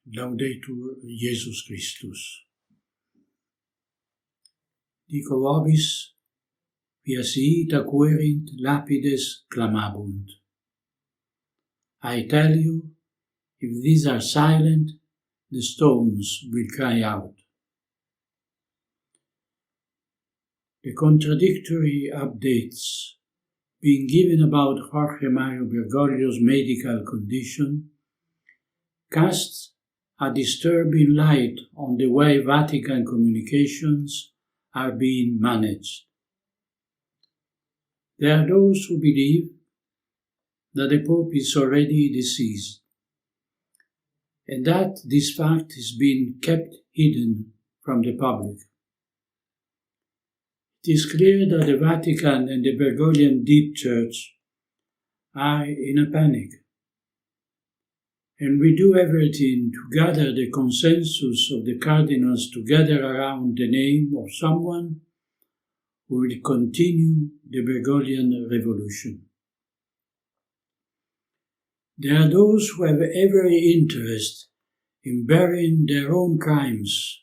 Laudetur Jesus Christus. Dico vobis, via ita querint lapides clamabunt. I tell you, if these are silent, the stones will cry out. The contradictory updates being given about Jorge Mario Bergoglio's medical condition cast a disturbing light on the way Vatican communications are being managed. There are those who believe that the Pope is already deceased, and that this fact is being kept hidden from the public. It is clear that the Vatican and the Bergoglian Deep Church are in a panic, and we do everything to gather the consensus of the cardinals together around the name of someone who will continue the Bergoglian revolution. There are those who have every interest in burying their own crimes,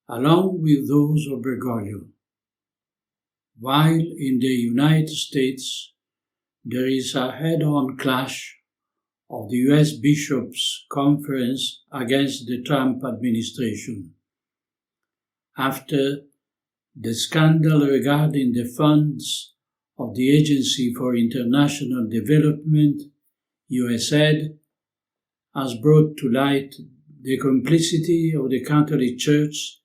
along with those of Bergoglio, while in the United States there is a head-on clash of the US Bishops' Conference against the Trump administration, after the scandal regarding the funds of the Agency for International Development, USAID, has brought to light the complicity of the Catholic Church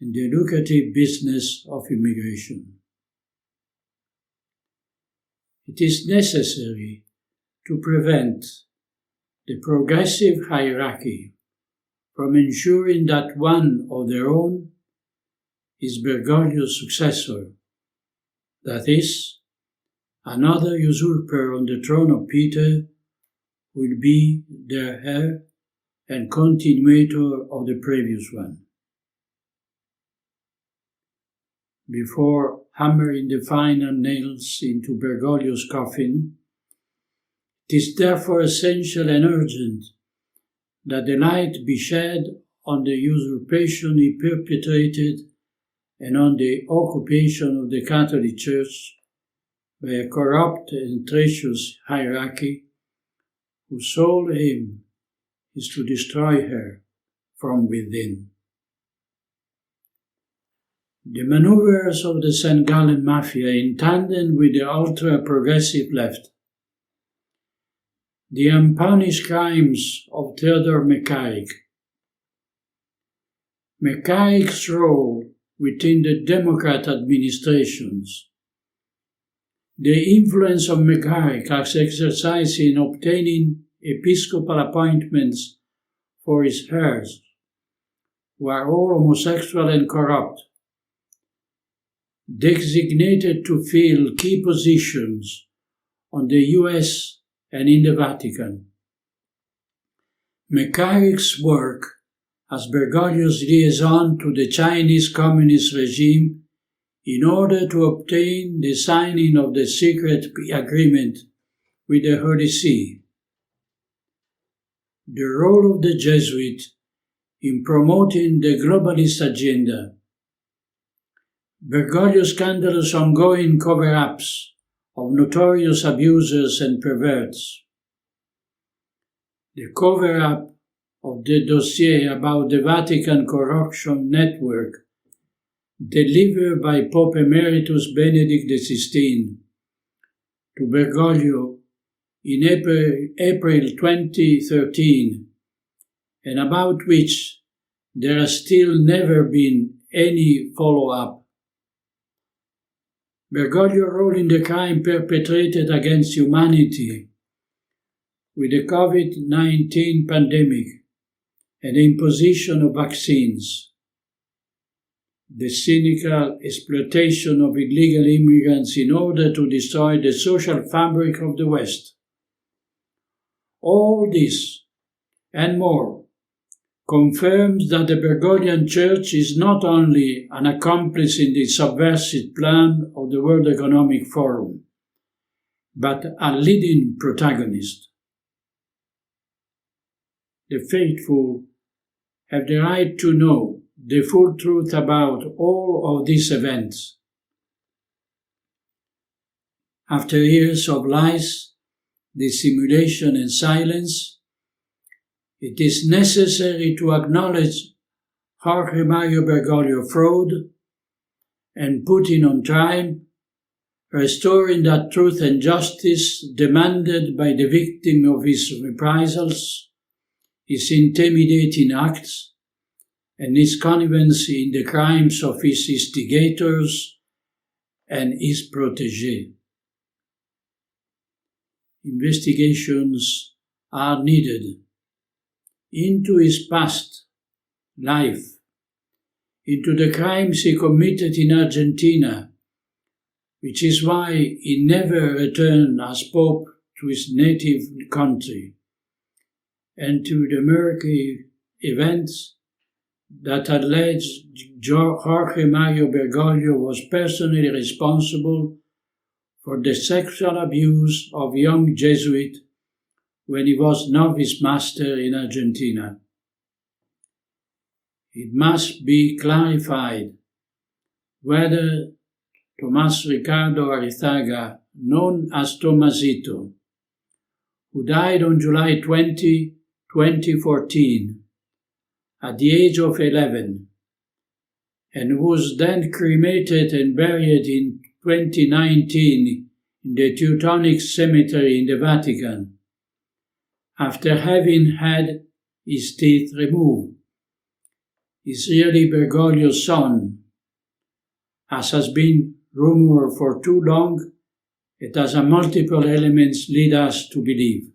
in the lucrative business of immigration. It is necessary to prevent the progressive hierarchy from ensuring that one of their own is Bergoglio's successor, that is, another usurper on the throne of Peter will be their heir and continuator of the previous one. Before hammering the final nails into Bergoglio's coffin, it is therefore essential and urgent that the light be shed on the usurpation he perpetrated and on the occupation of the Catholic Church by a corrupt and treacherous hierarchy whose sole aim is to destroy her from within. The maneuvers of the St. Gallen Mafia in tandem with the ultra-progressive left, the unpunished crimes of Theodore McCarrick, McCarrick's role within the Democrat administrations, the influence of McCarrick as exercised in obtaining episcopal appointments for his heirs, who are all homosexual and corrupt, designated to fill key positions on the US and in the Vatican. McCarrick's work as Bergoglio's liaison to the Chinese Communist regime in order to obtain the signing of the secret agreement with the Holy See. The role of the Jesuit in promoting the globalist agenda. Bergoglio's scandalous ongoing cover-ups of notorious abusers and perverts. The cover-up of the dossier about the Vatican corruption network delivered by Pope Emeritus Benedict XVI to Bergoglio in April 2013, and about which there has still never been any follow-up. Bergoglio's role in the crime perpetrated against humanity with the COVID-19 pandemic and the imposition of vaccines, the cynical exploitation of illegal immigrants in order to destroy the social fabric of the West. All this and more confirms that the Bergoglian Church is not only an accomplice in the subversive plan of the World Economic Forum, but a leading protagonist. the faithful, have the right to know the full truth about all of these events. After years of lies, dissimulation and silence, it is necessary to acknowledge Jorge Mario Bergoglio fraud and put him on trial, restoring that truth and justice demanded by the victim of his reprisals, his intimidating acts, and his connivance in the crimes of his instigators and his protégés. Investigations are needed into his past life, into the crimes he committed in Argentina, which is why he never returned as Pope to his native country, and to the murky events that alleged Jorge Mario Bergoglio was personally responsible for the sexual abuse of a young Jesuit when he was novice master in Argentina. It must be clarified whether Tomás Ricardo Arizaga, known as Tomasito, who died on July 20, 2014, at the age of 11, and was then cremated and buried in 2019 in the Teutonic Cemetery in the Vatican, after having had his teeth removed, is really Bergoglio's son, as has been rumored for too long. It has multiple elements lead us to believe.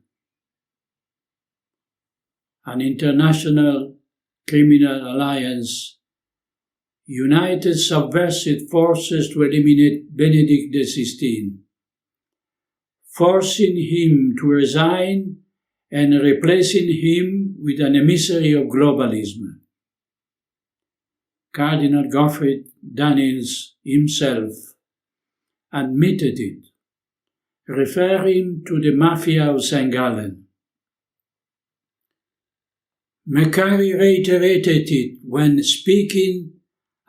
An international criminal alliance united subversive forces to eliminate Benedict XVI, forcing him to resign and replacing him with an emissary of globalism. Cardinal Gottfried Daniels himself admitted it, referring to the Mafia of St. Gallen. Macari reiterated it when speaking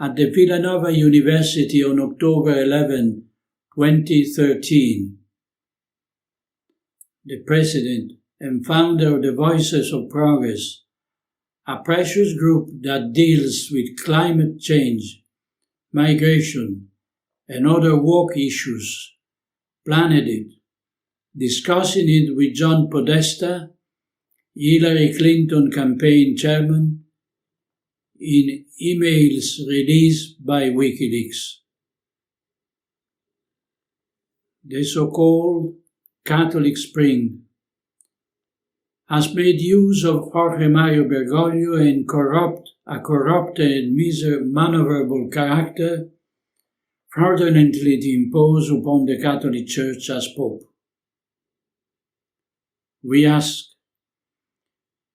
at the Villanova University on October 11, 2013. The president and founder of the Voices of Progress, a precious group that deals with climate change, migration, and other woke issues, planned it, discussing it with John Podesta, Hillary Clinton campaign chairman, in emails released by WikiLeaks. The so-called Catholic Spring has made use of Jorge Mario Bergoglio and a corrupted and maneuverable character fraudulently imposed upon the Catholic Church as Pope. We ask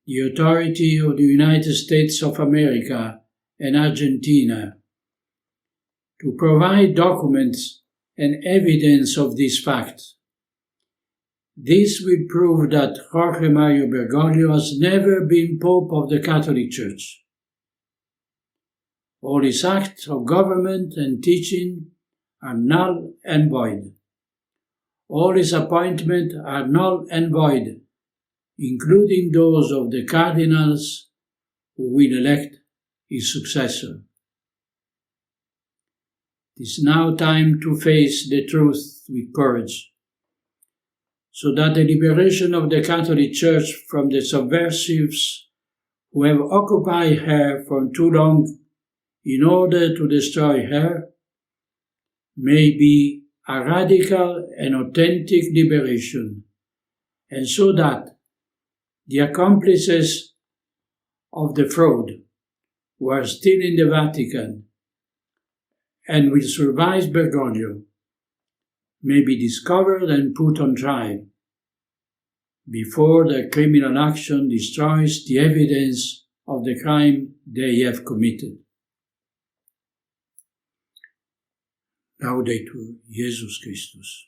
the authority of the United States of America and Argentina to provide documents and evidence of this fact. This will prove that Jorge Mario Bergoglio has never been Pope of the Catholic Church. All his acts of government and teaching are null and void. All his appointments are null and void, including those of the cardinals who will elect his successor. It is now time to face the truth with courage, so that the liberation of the Catholic Church from the subversives who have occupied her for too long in order to destroy her may be a radical and authentic liberation, and so that the accomplices of the fraud who are still in the Vatican and will survive Bergoglio may be discovered and put on trial before their criminal action destroys the evidence of the crime they have committed. Laudetur Jesus Christus.